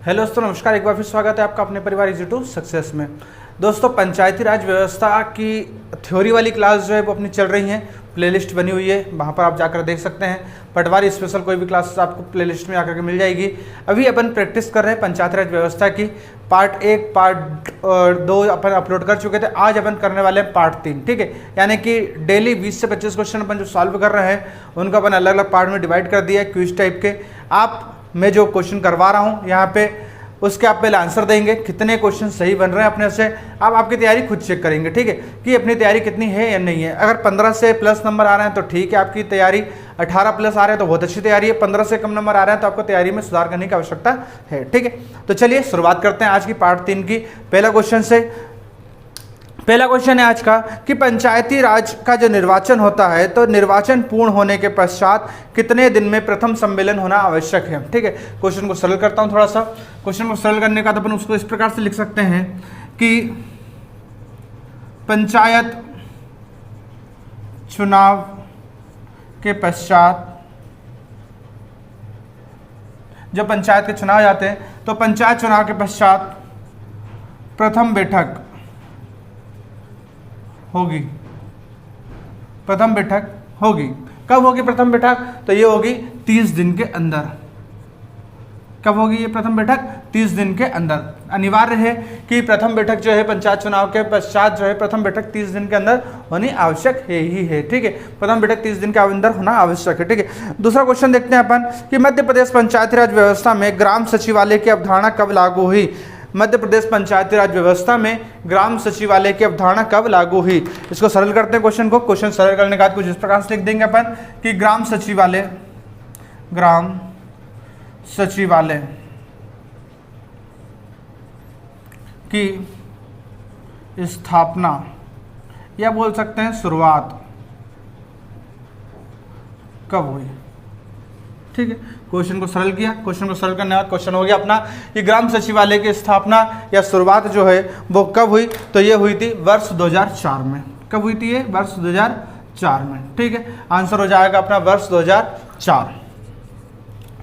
Hello दोस्तों, नमस्कार। एक बार फिर स्वागत है आपका अपने परिवार इजी टू सक्सेस में। दोस्तों, पंचायती राज व्यवस्था की थ्योरी वाली क्लास जो है वो अपनी चल रही है, प्लेलिस्ट बनी हुई है, वहाँ पर आप जाकर देख सकते हैं। पटवारी स्पेशल कोई भी क्लास आपको प्लेलिस्ट में आकर के मिल जाएगी। अभी अपन प्रैक्टिस कर रहे हैं पंचायती राज व्यवस्था की। पार्ट 1 पार्ट 2 अपन अपलोड कर चुके थे। आज अपन करने वाले हैं पार्ट 3, ठीक है। यानी कि डेली 20 से 25 क्वेश्चन अपन जो सॉल्व कर रहे हैं उनको अपन अलग अलग पार्ट में डिवाइड कर दिया है, क्विज टाइप के। आप मैं जो क्वेश्चन करवा रहा हूँ यहाँ पे, उसके आप पहले आंसर देंगे, कितने क्वेश्चन सही बन रहे हैं अपने से। आप आपकी तैयारी खुद चेक करेंगे, ठीक है, कि अपनी तैयारी कितनी है या नहीं है। अगर 15 से प्लस नंबर आ रहे हैं तो ठीक है आपकी तैयारी, 18 प्लस आ रहे हैं तो बहुत अच्छी तैयारी है, 15 से कम नंबर आ रहे हैं तो आपको तैयारी में सुधार करने की आवश्यकता है, ठीक है। तो चलिए शुरुआत करते हैं आज की पार्ट 3 की। पहला क्वेश्चन से पहला क्वेश्चन है आज का कि पंचायती राज का जो निर्वाचन होता है तो निर्वाचन पूर्ण होने के पश्चात कितने दिन में प्रथम सम्मेलन होना आवश्यक है, ठीक है। क्वेश्चन को सरल करता हूं थोड़ा सा। क्वेश्चन को सरल करने का तो अपन उसको इस प्रकार से लिख सकते हैं कि पंचायत चुनाव के पश्चात, जब पंचायत के चुनाव जाते हैं तो पंचायत चुनाव के पश्चात प्रथम बैठक होगी। प्रथम बैठक होगी। कब होगी प्रथम बैठक? तो ये होगी 30 दिन के अंदर। कब होगी ये प्रथम बैठक? 30 दिन के अंदर। अनिवार्य है कि प्रथम बैठक जो है पंचायत चुनाव के पश्चात जो है प्रथम बैठक 30 दिन के अंदर होनी आवश्यक है ही है, ठीक है। प्रथम बैठक 30 दिन के अंदर होना आवश्यक है, ठीक है। दूसरा क्वेश्चन देखते हैं अपन कि मध्य प्रदेश पंचायती राज व्यवस्था में ग्राम सचिवालय की अवधारणा कब लागू हुई। मध्य प्रदेश पंचायती राज व्यवस्था में ग्राम सचिवालय की अवधारणा कब लागू हुई। इसको सरल करते हैं क्वेश्चन को। क्वेश्चन सरल करने के बाद कुछ इस प्रकार से लिख देंगे अपन कि ग्राम सचिवालय की स्थापना या बोल सकते हैं शुरुआत कब हुई, ठीक है। क्वेश्चन को सरल किया। क्वेश्चन को सरल करने के बाद क्वेश्चन हो गया अपना कि ग्राम सचिवालय की स्थापना या शुरुआत जो है वो कब हुई। तो ये हुई थी वर्ष 2004 में। कब हुई थी ये? वर्ष 2004 में, ठीक है। आंसर हो जाएगा अपना वर्ष 2004।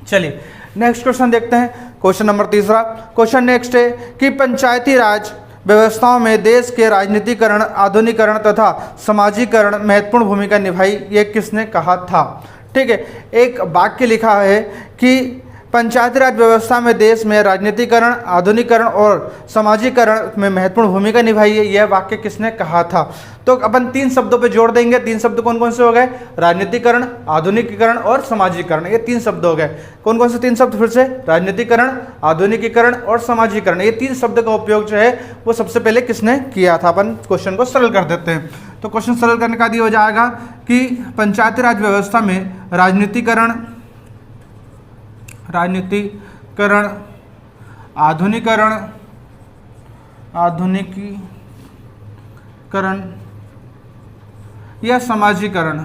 चलिए नेक्स्ट क्वेश्चन देखते हैं। Question number 3। क्वेश्चन नेक्स्ट है कि पंचायती राज व्यवस्थाओं में देश के राजनीतिकरण, आधुनिकीकरण तथा समाजीकरण महत्वपूर्ण भूमिका निभाई, ये किसने कहा था, ठीक है। एक वाक्य लिखा है कि पंचायती राज व्यवस्था में देश में राजनीतिकरण, आधुनिकीकरण और समाजीकरण में महत्वपूर्ण भूमिका निभाई है, यह वाक्य किसने कहा था। तो अपन 3 शब्दों पे जोड़ देंगे। 3 शब्द कौन कौन से हो गए? राजनीतिकरण, आधुनिकीकरण और समाजीकरण। ये 3 शब्द हो गए। कौन कौन से 3 शब्द? फिर से राजनीतिकरण, आधुनिकीकरण और समाजीकरण। ये 3 शब्द का उपयोग जो है वो सबसे पहले किसने किया था। अपन क्वेश्चन को सरल कर देते हैं। तो क्वेश्चन सरल करने का दिया हो जाएगा कि पंचायती राज व्यवस्था में राजनीतिकरण, आधुनिकीकरण या समाजीकरण,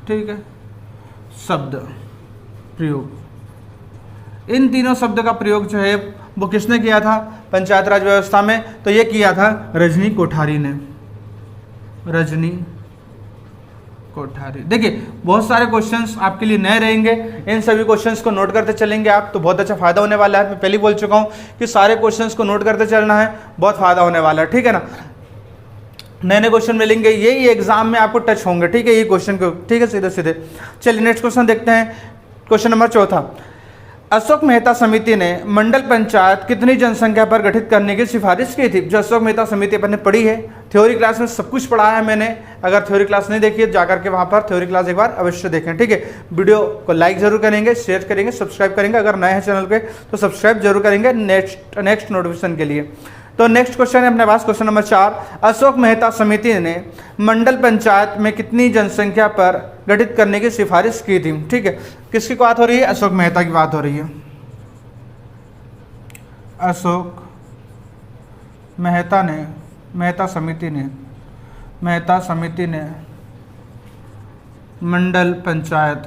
ठीक है, शब्द प्रयोग। इन तीनों शब्द का प्रयोग जो है वो किसने किया था पंचायत राज व्यवस्था में? तो ये किया था रजनी कोठारी ने। रजनी कोठारी। देखिए बहुत सारे क्वेश्चंस आपके लिए नए रहेंगे। इन सभी क्वेश्चंस को नोट करते चलेंगे आप तो बहुत अच्छा फायदा होने वाला है। मैं पहले बोल चुका हूँ कि सारे क्वेश्चंस को नोट करते चलना है, बहुत फायदा होने वाला है, ठीक है ना। नए नए क्वेश्चन मिलेंगे, यही एग्जाम में आपको टच होंगे, ठीक है, ये क्वेश्चन को, ठीक है, सीधे सीधे। चलिए नेक्स्ट क्वेश्चन देखते हैं। Question number 4। अशोक मेहता समिति ने मंडल पंचायत कितनी जनसंख्या पर गठित करने की सिफारिश की थी। जो अशोक मेहता समिति अपन ने पढ़ी है, थ्योरी क्लास में सब कुछ पढ़ा है मैंने। अगर थ्योरी क्लास नहीं देखी है जाकर के वहाँ पर थ्योरी क्लास एक बार अवश्य देखें, ठीक है। वीडियो को लाइक जरूर करेंगे, शेयर करेंगे, सब्सक्राइब करेंगे। अगर नए हैं चैनल पे तो सब्सक्राइब जरूर करेंगे नेक्स्ट नोटिफिकेशन के लिए। तो नेक्स्ट क्वेश्चन है अपने पास, क्वेश्चन नंबर 4। अशोक मेहता समिति ने मंडल पंचायत में कितनी जनसंख्या पर गठित करने की सिफारिश की थी, ठीक है। किसकी बात हो रही है? अशोक मेहता की बात हो रही है। अशोक मेहता समिति ने मंडल पंचायत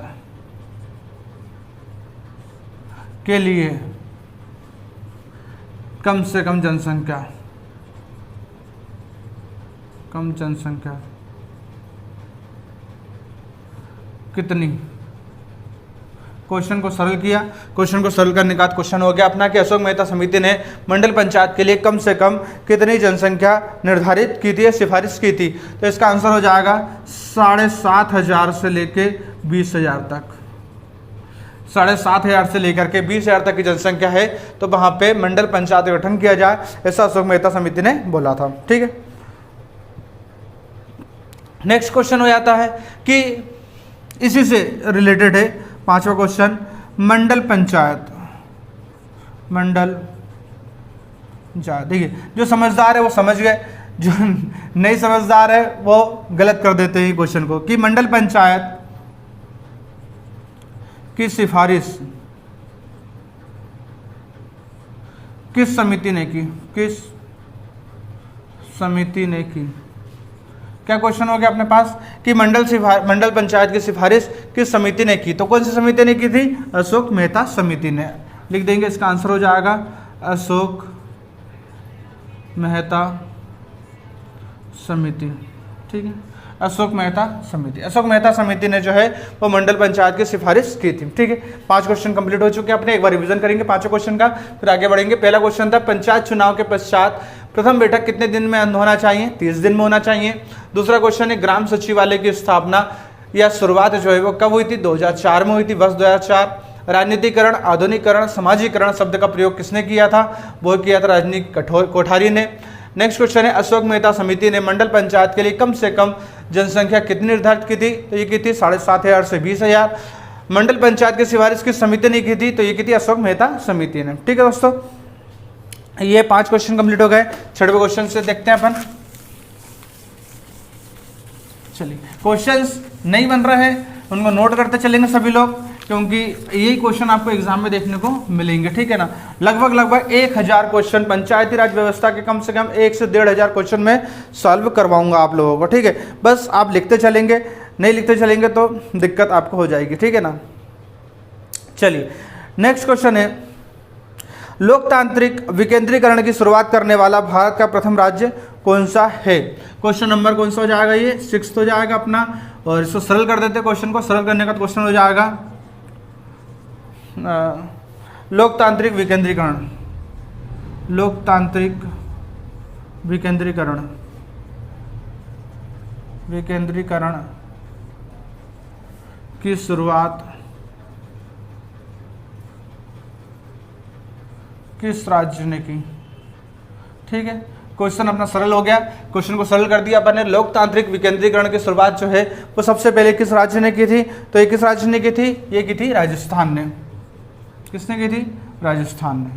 के लिए कम से कम जनसंख्या कितनी क्वेश्चन को सरल किया। क्वेश्चन को सरल करने के बाद क्वेश्चन हो गया अपना कि अशोक मेहता समिति ने मंडल पंचायत के लिए कम से कम कितनी जनसंख्या निर्धारित की थी या सिफारिश की थी। तो इसका आंसर हो जाएगा 7,500 से लेके 20,000 तक। 7,500 से लेकर के 20,000 तक की जनसंख्या है, तो वहां पे मंडल पंचायत का गठन किया जाए, ऐसा अशोक मेहता समिति ने बोला था। ठीक है, नेक्स्ट क्वेश्चन हो जाता है कि इसी से रिलेटेड है 5वां क्वेश्चन, मंडल पंचायत। मंडल पंचायत, देखिए जो समझदार है वो समझ गए, जो नहीं समझदार है वो गलत कर देते हैं क्वेश्चन को, कि मंडल पंचायत की सिफारिश किस समिति ने की। किस समिति ने की, क्या क्वेश्चन हो गया अपने पास कि मंडल पंचायत की सिफारिश किस समिति ने की। तो कौन सी समिति ने की थी, अशोक मेहता समिति ने। लिख देंगे, इसका आंसर हो जाएगा अशोक मेहता समिति। ठीक है, अशोक मेहता समिति। अशोक मेहता समिति ने जो है वो मंडल पंचायत की सिफारिश की थी। ठीक है, 5 क्वेश्चन कंप्लीट हो चुके हैं अपने। एक बार रिवीजन करेंगे 5 क्वेश्चन का, फिर आगे बढ़ेंगे। पहला क्वेश्चन था पंचायत चुनाव के पश्चात प्रथम बैठक कितने दिन में होना चाहिए, 30 दिन में होना चाहिए। दूसरा क्वेश्चन है ग्राम सचिवालय की स्थापना या शुरुआत जो है वो कब हुई थी, 2004 में हुई थी, वर्ष 2004। राजनीतिकरण, आधुनिकीकरण, समाजीकरण शब्द का प्रयोग किसने किया था, वो किया था रजनी कोठारी ने। नेक्स्ट क्वेश्चन है अशोक मेहता समिति ने मंडल पंचायत के लिए कम से कम जनसंख्या कितनी निर्धारित की थी, तो ये की थी 7,500 से 20,000। मंडल पंचायत की सिफारिश किस समिति ने की थी, तो ये की थी अशोक मेहता समिति ने। ठीक है दोस्तों, ये 5 क्वेश्चन कंप्लीट हो गए। 6वें क्वेश्चन से देखते हैं अपन। चलिए, क्वेश्चंस नहीं बन रहे हैं उनको नोट करते चलेंगे सभी लोग, क्योंकि यही क्वेश्चन आपको एग्जाम में देखने को मिलेंगे। ठीक है ना, लगभग 1000 क्वेश्चन पंचायती राज व्यवस्था के कम से कम 1 से 1,500 क्वेश्चन में सॉल्व करवाऊंगा आप लोगों को। ठीक है, बस आप लिखते चलेंगे, नहीं लिखते चलेंगे तो दिक्कत आपको हो जाएगी। ठीक है ना, चलिए नेक्स्ट क्वेश्चन है लोकतांत्रिक विकेंद्रीकरण की शुरुआत करने वाला भारत का प्रथम राज्य कौन सा है। क्वेश्चन नंबर कौन सा हो जाएगा, ये 6 हो जाएगा अपना। और इसको सरल कर देते हैं, क्वेश्चन को सरल करने का क्वेश्चन हो जाएगा लोकतांत्रिक विकेंद्रीकरण। लोकतांत्रिक विकेंद्रीकरण, विकेंद्रीकरण की शुरुआत किस राज्य ने की। ठीक है, क्वेश्चन अपना सरल हो गया, क्वेश्चन को सरल कर दिया अपन ने। लोकतांत्रिक विकेंद्रीकरण की शुरुआत जो है वो सबसे पहले किस राज्य ने की थी, तो ये किस राज्य ने की थी, ये की थी राजस्थान ने। किसने की थी, राजस्थान ने।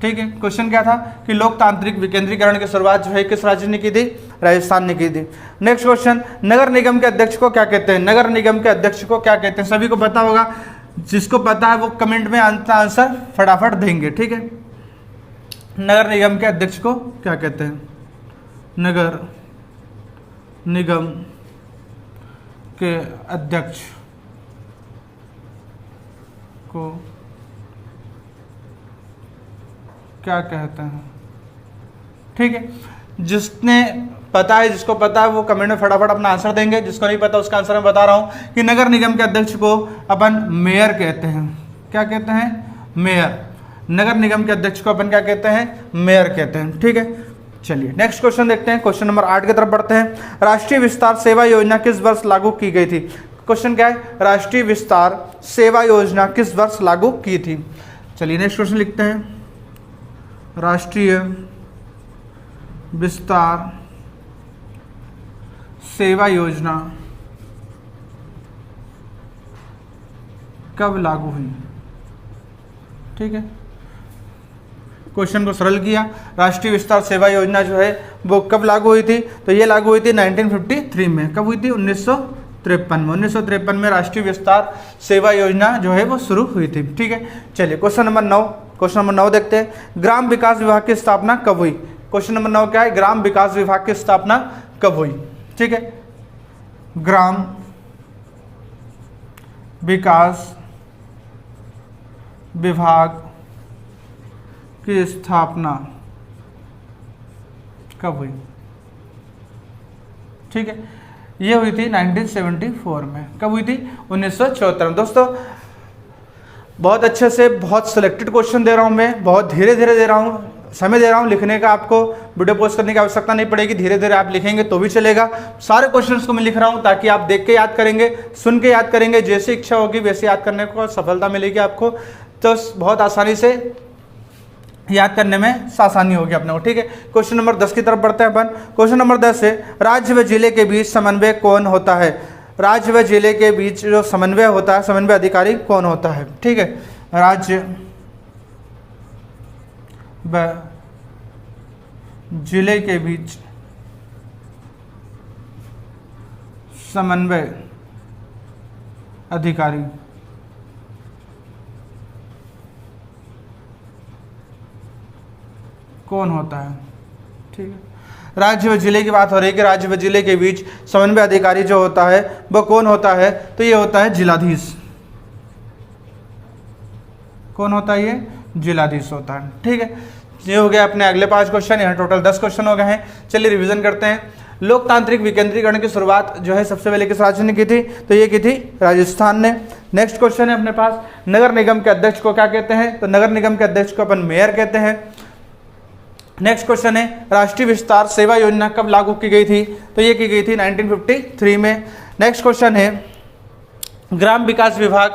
ठीक है, क्वेश्चन क्या था कि लोकतांत्रिक विकेंद्रीकरण की शुरुआत जो है किस राज्य ने की थी, राजस्थान ने की थी। नेक्स्ट क्वेश्चन, नगर निगम के अध्यक्ष को क्या कहते हैं। नगर निगम के अध्यक्ष को क्या कहते हैं, सभी को पता होगा, जिसको पता है वो कमेंट में आंसर फटाफट देंगे। ठीक है, नगर निगम के अध्यक्ष को क्या कहते हैं, नगर निगम के अध्यक्ष को क्या कहते हैं। ठीक है, जिसने पता है, जिसको पता है वो कमेंट में फटाफट अपना आंसर देंगे, जिसको नहीं पता उसका आंसर मैं बता रहा हूं कि नगर निगम के अध्यक्ष को अपन मेयर कहते हैं। क्या कहते हैं, मेयर। नगर निगम के अध्यक्ष को अपन क्या कहते हैं, मेयर कहते हैं। ठीक है, चलिए नेक्स्ट क्वेश्चन देखते हैं। क्वेश्चन नंबर 8 की तरफ बढ़ते हैं। राष्ट्रीय विस्तार सेवा योजना किस वर्ष लागू की गई थी। क्वेश्चन क्या है, राष्ट्रीय विस्तार सेवा योजना किस वर्ष लागू की थी। चलिए नेक्स्ट क्वेश्चन लिखते हैं, राष्ट्रीय विस्तार सेवा योजना कब लागू हुई। ठीक है, क्वेश्चन को सरल किया। राष्ट्रीय विस्तार सेवा योजना जो है वो कब लागू हुई थी, तो ये लागू हुई थी 1953 में। कब हुई थी, 1953 में। 1953 में राष्ट्रीय विस्तार सेवा योजना जो है वो शुरू हुई थी। ठीक है, चलिए क्वेश्चन नंबर 9। क्वेश्चन नंबर 9 देखते हैं, ग्राम विकास विभाग की स्थापना कब हुई। क्वेश्चन नंबर 9 क्या है, ग्राम विकास विभाग की स्थापना कब हुई। ठीक है, ग्राम विकास विभाग की स्थापना कब हुई। ठीक है, ये हुई थी 1974 में। कब हुई थी? 1974 में। दोस्तों बहुत अच्छे से बहुत सिलेक्टेड क्वेश्चन दे रहा हूँ मैं, बहुत धीरे धीरे दे रहा हूँ, समय दे रहा हूँ लिखने का। आपको वीडियो पोस्ट करने की आवश्यकता नहीं पड़ेगी, धीरे धीरे आप लिखेंगे तो भी चलेगा। सारे क्वेश्चंस को मैं लिख रहा हूँ ताकि आप देख के याद करेंगे, सुन के याद करेंगे, जैसी इच्छा होगी वैसे याद करने को सफलता मिलेगी आपको। तो बहुत आसानी से याद करने में आसानी होगी अपने को, ठीक है। क्वेश्चन नंबर 10 की तरफ बढ़ते हैं अपन। क्वेश्चन नंबर 10 है, राज्य व जिले के बीच समन्वय कौन होता है? राज्य व जिले के बीच जो समन्वय होता है, समन्वय अधिकारी कौन होता है? ठीक है, राज्य व जिले के बीच समन्वय अधिकारी कौन होता है? ठीक है, राज्य व जिले की बात हो रही है कि राज्य व जिले के बीच समन्वय अधिकारी जो होता है वह कौन होता है? तो ये होता है जिलाधीश। कौन होता है? ये जिलाधीश होता है। ठीक है, ये हो गया अपने अगले 5 क्वेश्चन। यहाँ टोटल 10 क्वेश्चन हो गए हैं। चलिए रिवीजन करते हैं। लोकतांत्रिक विकेंद्रीकरण की शुरुआत जो है सबसे पहले किस राज्य ने की थी? तो ये की थी राजस्थान ने। नेक्स्ट क्वेश्चन है अपने पास, नगर निगम के अध्यक्ष को क्या कहते हैं? तो नगर निगम के अध्यक्ष को अपन मेयर कहते हैं। नेक्स्ट क्वेश्चन है, राष्ट्रीय विस्तार सेवा योजना कब लागू की गई थी? तो ये की गई थी 1953 में। नेक्स्ट क्वेश्चन है, ग्राम विकास विभाग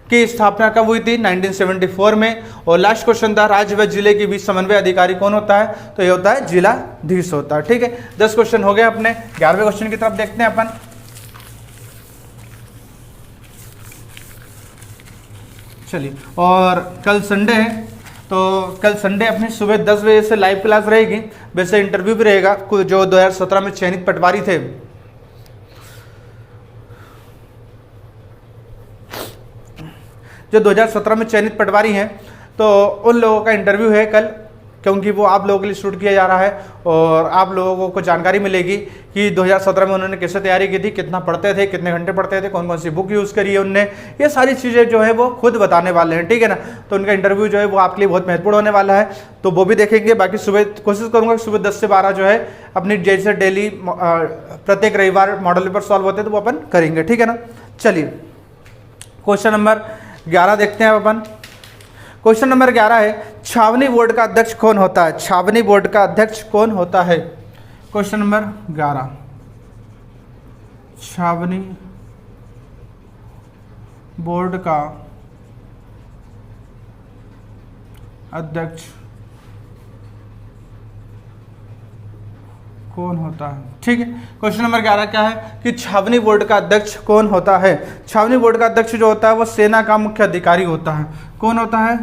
की स्थापना कब हुई थी? 1974 में। और लास्ट क्वेश्चन था, राज्य व जिले के बीच समन्वय अधिकारी कौन होता है? तो ये होता है जिलाधीश होता है। ठीक है, 10 क्वेश्चन हो गए अपने। 11वें क्वेश्चन की तरफ देखते हैं अपन। चलिए, और कल संडे है तो कल संडे अपनी सुबह 10 बजे से लाइव क्लास रहेगी। वैसे इंटरव्यू भी रहेगा, जो 2017 में चयनित पटवारी थे जो 2017 में चयनित पटवारी हैं, तो उन लोगों का इंटरव्यू है कल, क्योंकि वो आप लोगों के लिए शूट किया जा रहा है और आप लोगों को जानकारी मिलेगी कि 2017 में उन्होंने कैसे तैयारी की थी, कितना पढ़ते थे, कितने घंटे पढ़ते थे, कौन कौन सी बुक यूज़ करी है उनने, ये सारी चीज़ें जो है वो खुद बताने वाले हैं। ठीक है ना, तो उनका इंटरव्यू जो है वो आपके लिए बहुत महत्वपूर्ण होने वाला है, तो वो भी देखेंगे। बाकी सुबह कोशिश करूँगा कि सुबह 10 से 12 जो है अपनी जैसे डेली प्रत्येक रविवार मॉडल पेपर सॉल्व होते हैं तो वो अपन करेंगे। ठीक है ना, चलिए क्वेश्चन नंबर 11 देखते हैं अपन। क्वेश्चन नंबर 11 है, छावनी बोर्ड का अध्यक्ष कौन होता है? छावनी बोर्ड का अध्यक्ष कौन होता है? क्वेश्चन नंबर 11, छावनी बोर्ड का अध्यक्ष कौन होता है? ठीक है, क्वेश्चन नंबर 11 क्या है कि छावनी बोर्ड का अध्यक्ष कौन होता है? छावनी बोर्ड का अध्यक्ष जो होता है वो सेना का मुख्य अधिकारी होता है। कौन होता है?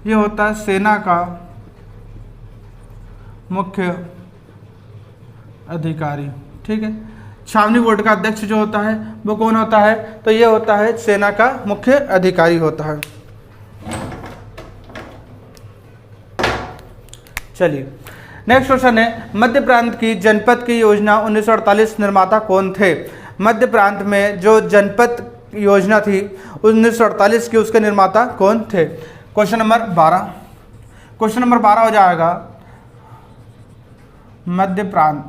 ये होता है सेना का मुख्य अधिकारी। ठीक है, छावनी बोर्ड का अध्यक्ष जो होता है वो कौन होता है? तो ये होता है सेना का मुख्य अधिकारी होता है। चलिए नेक्स्ट क्वेश्चन है, मध्य प्रांत की जनपद की योजना 1948 निर्माता कौन थे? मध्य प्रांत में जो जनपद योजना थी 1948 की, उसके निर्माता कौन थे? क्वेश्चन नंबर 12, क्वेश्चन नंबर 12 हो जाएगा, मध्य प्रांत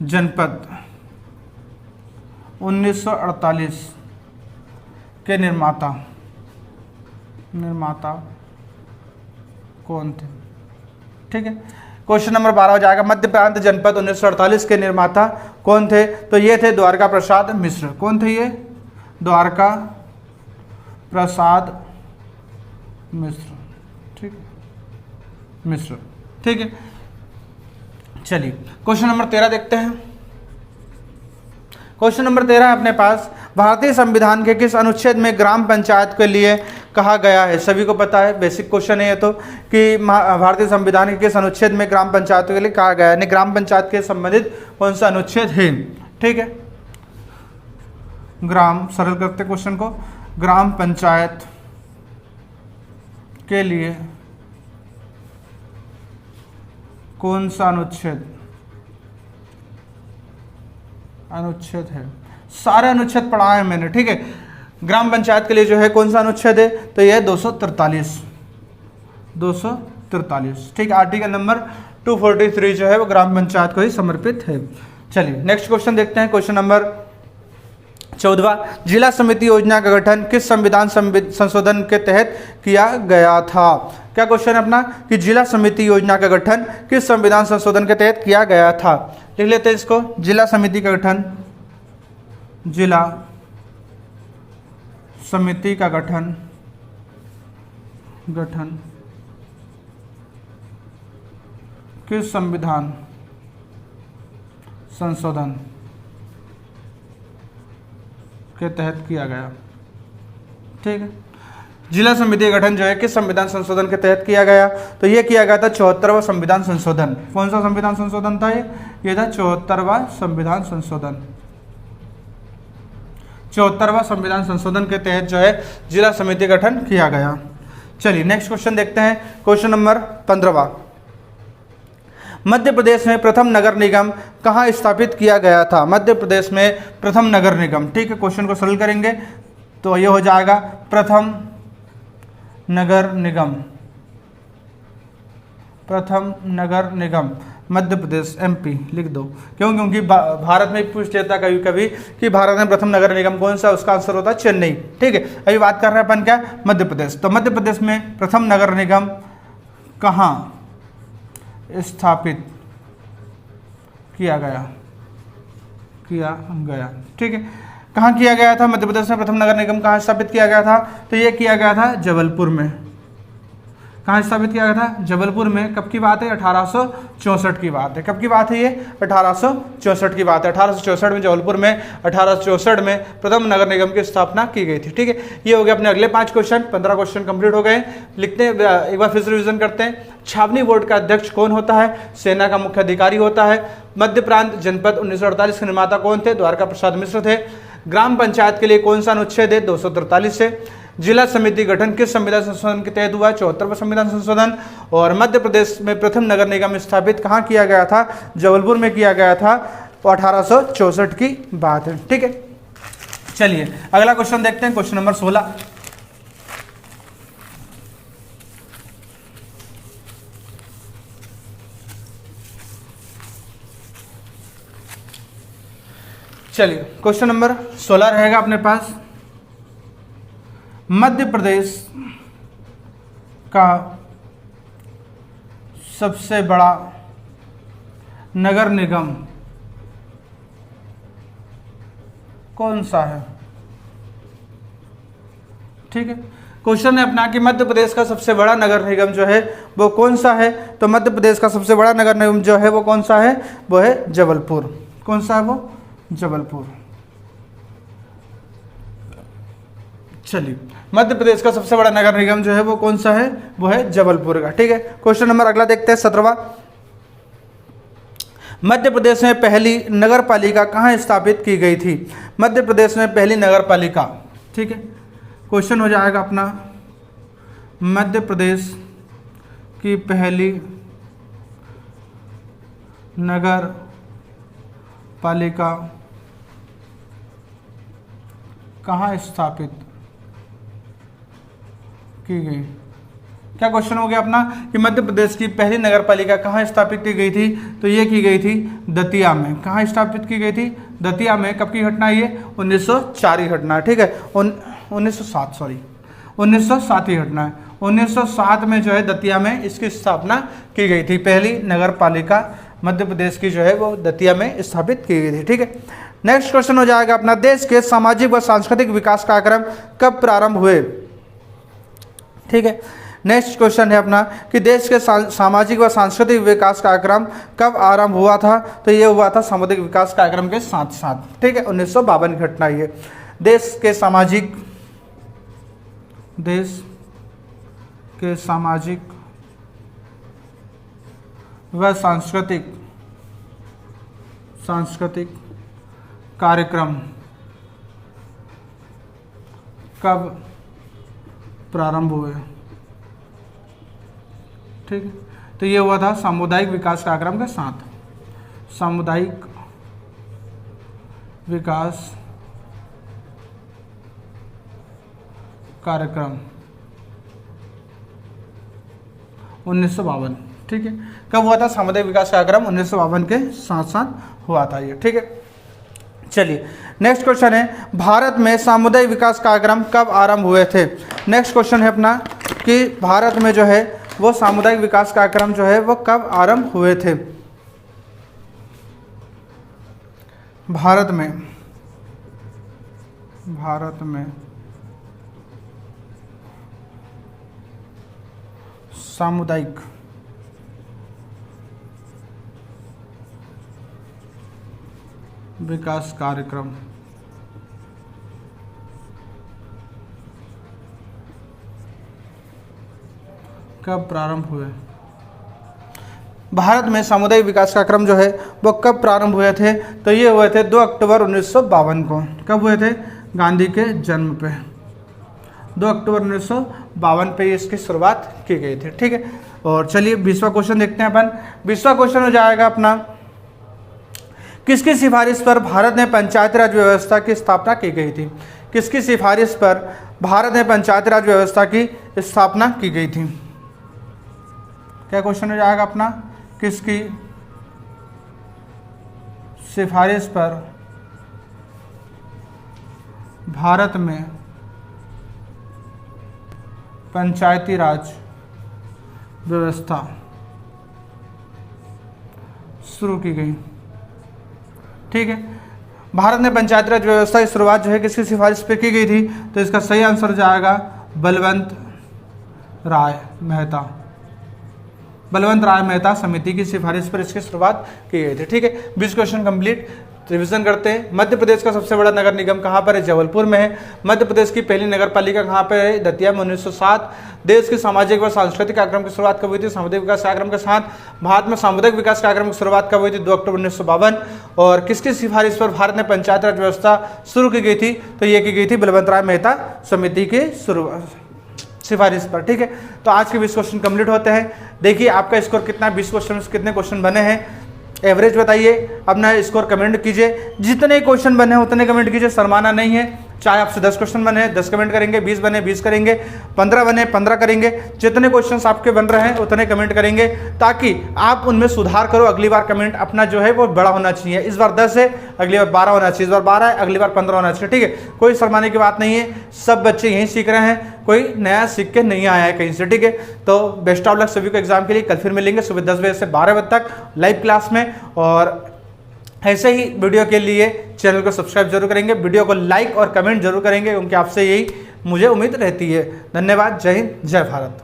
जनपद 1948 के निर्माता कौन थे? ठीक है, क्वेश्चन नंबर 12 हो जाएगा, मध्य प्रांत जनपद 1948 के निर्माता कौन थे? तो ये थे द्वारका प्रसाद मिश्र। कौन थे ये? द्वारका प्रसाद मिश्र। ठीक है, मिश्र। ठीक है, चलिए क्वेश्चन नंबर 13 देखते हैं। क्वेश्चन नंबर 13 है अपने पास, भारतीय संविधान के किस अनुच्छेद में ग्राम पंचायत के लिए कहा गया है? सभी को पता है, बेसिक क्वेश्चन है ये तो, कि भारतीय संविधान के किस अनुच्छेद में ग्राम पंचायत के लिए कहा गया है, यानी ग्राम पंचायत के संबंधित कौन सा अनुच्छेद है? ठीक है, ग्राम, सरल करते क्वेश्चन को, ग्राम पंचायत के लिए कौन सा अनुच्छेद है? सारे अनुच्छेद पढ़ा है मैंने। ठीक है, ग्राम पंचायत के लिए जो है कौन सा अनुच्छेद है? तो यह 243। ठीक है, आर्टिकल नंबर 243 जो है वो ग्राम पंचायत को ही समर्पित है। चलिए नेक्स्ट क्वेश्चन देखते हैं। क्वेश्चन नंबर 14, जिला समिति योजना का गठन किस संविधान संशोधन के तहत किया गया था? क्या क्वेश्चन है अपना कि जिला समिति योजना का गठन किस संविधान संशोधन के तहत किया गया था? लिख लेते हैं इसको, जिला समिति का गठन, जिला समिति का गठन किस संविधान संशोधन के तहत किया गया? ठीक है, जिला समिति का गठन जो है किस संविधान संशोधन के तहत किया गया? तो ये किया गया था 74वां संविधान संशोधन। कौन सा संविधान संशोधन था ये था 74वां संविधान संशोधन। 74वां संविधान संशोधन के तहत जो है जिला समिति गठन किया गया। चलिए नेक्स्ट क्वेश्चन देखते हैं। क्वेश्चन नंबर 15, मध्य प्रदेश में प्रथम नगर निगम कहाँ स्थापित किया गया था? मध्य प्रदेश में प्रथम नगर निगम। ठीक है, क्वेश्चन को सरल करेंगे तो ये हो जाएगा प्रथम नगर निगम, प्रथम नगर निगम मध्य प्रदेश, एमपी लिख दो। क्यों? क्योंकि भारत में पूछ लेता कभी कभी कि भारत में प्रथम नगर निगम कौन सा, उसका आंसर होता है चेन्नई। ठीक है, अभी बात कर रहे हैं अपन क्या, मध्य प्रदेश। तो मध्य प्रदेश में प्रथम नगर निगम कहाँ स्थापित किया गया? ठीक है, कहाँ किया गया था? मध्य प्रदेश में प्रथम नगर निगम कहाँ स्थापित किया गया था? तो ये किया गया था जबलपुर में। कहाँ स्थापित किया गया था? जबलपुर में। कब की बात है? 1864 की बात है। कब की बात है ये? 1864 की बात है। 1864 में जबलपुर में 1864 में प्रथम नगर निगम की स्थापना की गई थी। ठीक है, ये हो गया अपने अगले 5 क्वेश्चन। 15 क्वेश्चन कंप्लीट हो गए। लिखते हैं, एक बार फिर से रिविजन करते हैं। छावनी बोर्ड का अध्यक्ष कौन होता है? सेना का मुख्य अधिकारी होता है। मध्य प्रांत जनपद 1948 के निर्माता कौन थे? द्वारका प्रसाद मिश्र थे। ग्राम पंचायत के लिए कौन सा अनुच्छेद है? 243 से। जिला समिति गठन किस संविधान संशोधन के तहत हुआ? 74वां संविधान संशोधन। और मध्य प्रदेश में प्रथम नगर निगम स्थापित कहाँ किया गया था? जबलपुर में किया गया था। 1864 की बात है। ठीक है, चलिए अगला क्वेश्चन देखते हैं। क्वेश्चन नंबर 16, चलिए क्वेश्चन नंबर 16 रहेगा अपने पास। मध्य प्रदेश का सबसे बड़ा नगर निगम कौन सा है? ठीक है, क्वेश्चन है अपना कि मध्य प्रदेश का सबसे बड़ा नगर निगम जो है वो कौन सा है? तो मध्य प्रदेश का सबसे बड़ा नगर निगम जो है वो कौन सा है? वो है जबलपुर। कौन सा है वो? जबलपुर। चलिए, मध्य प्रदेश का सबसे बड़ा नगर निगम जो है वो कौन सा है? वो है जबलपुर का। ठीक है, क्वेश्चन नंबर अगला देखते हैं 17वां। मध्य प्रदेश में पहली नगर पालिका कहाँ स्थापित की गई थी? मध्य प्रदेश में पहली नगर पालिका। ठीक है, क्वेश्चन हो जाएगा अपना मध्य प्रदेश की पहली नगर पालिका कहाँ स्थापित की गई? क्या क्वेश्चन हो गया अपना कि मध्य प्रदेश की पहली नगर पालिका कहाँ स्थापित की गई थी? तो ये की गई थी दतिया में। कहाँ स्थापित की गई थी? दतिया में। कब की घटना है ये? 1904 की घटना है। ठीक है, 1907 की घटना है। 1907 में जो है दतिया में इसकी स्थापना की गई थी। पहली नगर पालिका मध्य प्रदेश की जो है वो दतिया में स्थापित की गई थी। ठीक है, नेक्स्ट क्वेश्चन हो जाएगा अपना, देश के सामाजिक व सांस्कृतिक विकास कार्यक्रम कब प्रारंभ हुए? ठीक है, नेक्स्ट क्वेश्चन है अपना कि देश के सामाजिक व सांस्कृतिक विकास कार्यक्रम कब आरंभ हुआ था? तो ये हुआ था सामुदायिक विकास कार्यक्रम के साथ साथ। ठीक है, 1952 की घटना ये। देश के सामाजिक व सांस्कृतिक कार्यक्रम कब प्रारंभ हुए? ठीक है, तो ये हुआ था सामुदायिक विकास कार्यक्रम के साथ। सामुदायिक विकास कार्यक्रम 1952। ठीक है। कब हुआ था? सामुदायिक विकास कार्यक्रम 1952 के साथ साथ हुआ था ये, ठीक है। चलिए नेक्स्ट क्वेश्चन है, भारत में सामुदायिक विकास कार्यक्रम कब आरंभ हुए थे? नेक्स्ट क्वेश्चन है अपना कि भारत में जो है वो सामुदायिक विकास कार्यक्रम जो है वो कब आरंभ हुए थे? भारत में सामुदायिक विकास कार्यक्रम कब प्रारंभ हुए? भारत में सामुदायिक विकास कार्यक्रम जो है वो कब प्रारंभ हुए थे? तो ये हुए थे 2 अक्टूबर 1952 को। कब हुए थे? गांधी के जन्म पे 2 अक्टूबर 1952 पे इसकी शुरुआत की गई थी, ठीक है। और चलिए 20वां क्वेश्चन देखते हैं अपन। 20वां क्वेश्चन हो जाएगा अपना, किसकी सिफारिश पर भारत में पंचायती राज व्यवस्था की स्थापना की गई थी? किसकी सिफारिश पर भारत में पंचायती राज व्यवस्था की स्थापना की गई थी? क्या क्वेश्चन हो जाएगा अपना, किसकी सिफारिश पर भारत में पंचायती राज व्यवस्था शुरू की गई? ठीक है, भारत में पंचायती राज व्यवस्था की शुरुआत जो है किसकी सिफारिश पे की गई थी? तो इसका सही आंसर जाएगा बलवंत राय मेहता समिति की सिफारिश पर इसकी शुरुआत की गई थी, ठीक है। 20 क्वेश्चन कंप्लीट। रिवीजन करते हैं। मध्य प्रदेश का सबसे बड़ा नगर निगम कहाँ पर है? जबलपुर में है। मध्य प्रदेश की पहली नगर पालिका कहाँ पर है? दतिया में 1907। देश की सामाजिक व सांस्कृतिक कार्यक्रम की शुरुआत कब हुई थी? सामुदायिक विकास कार्यक्रम के साथ। भारत में सामुदायिक विकास कार्यक्रम की शुरुआत कब हुई थी? 2 अक्टूबर 1952। और किसकी सिफारिश पर भारत में पंचायत राज व्यवस्था शुरू की गई थी? तो ये की गई थी बलवंत राय मेहता समिति की सिफारिश पर, ठीक है। तो आज के 20 क्वेश्चन कंप्लीट होते हैं। देखिए आपका स्कोर कितना, 20 क्वेश्चन में कितने क्वेश्चन बने हैं, एवरेज बताइए, अपना स्कोर कमेंट कीजिए। जितने क्वेश्चन बने उतने कमेंट कीजिए, शर्माना नहीं है। चाहे आपसे 10 क्वेश्चन बने 10 कमेंट करेंगे, 20 बने 20 करेंगे, 15 बने 15 करेंगे। जितने क्वेश्चंस आपके बन रहे हैं उतने कमेंट करेंगे ताकि आप उनमें सुधार करो। अगली बार कमेंट अपना जो है वो बड़ा होना चाहिए। इस बार 10 है, अगली बार 12 होना चाहिए। इस बार 12 है, अगली बार 15 होना चाहिए, ठीक है। कोई शर्माने की बात नहीं है, सब बच्चे यहीं सीख रहे हैं, कोई नया सीख के नहीं आया है कहीं से, ठीक है। तो बेस्ट ऑफ लक सभी को एग्जाम के लिए। कल फिर मिलेंगे सुबह 10 बजे से 12 बजे तक लाइव क्लास में। और ऐसे ही वीडियो के लिए चैनल को सब्सक्राइब जरूर करेंगे, वीडियो को लाइक और कमेंट जरूर करेंगे, क्योंकि आपसे यही मुझे उम्मीद रहती है। धन्यवाद। जय हिंद, जय भारत।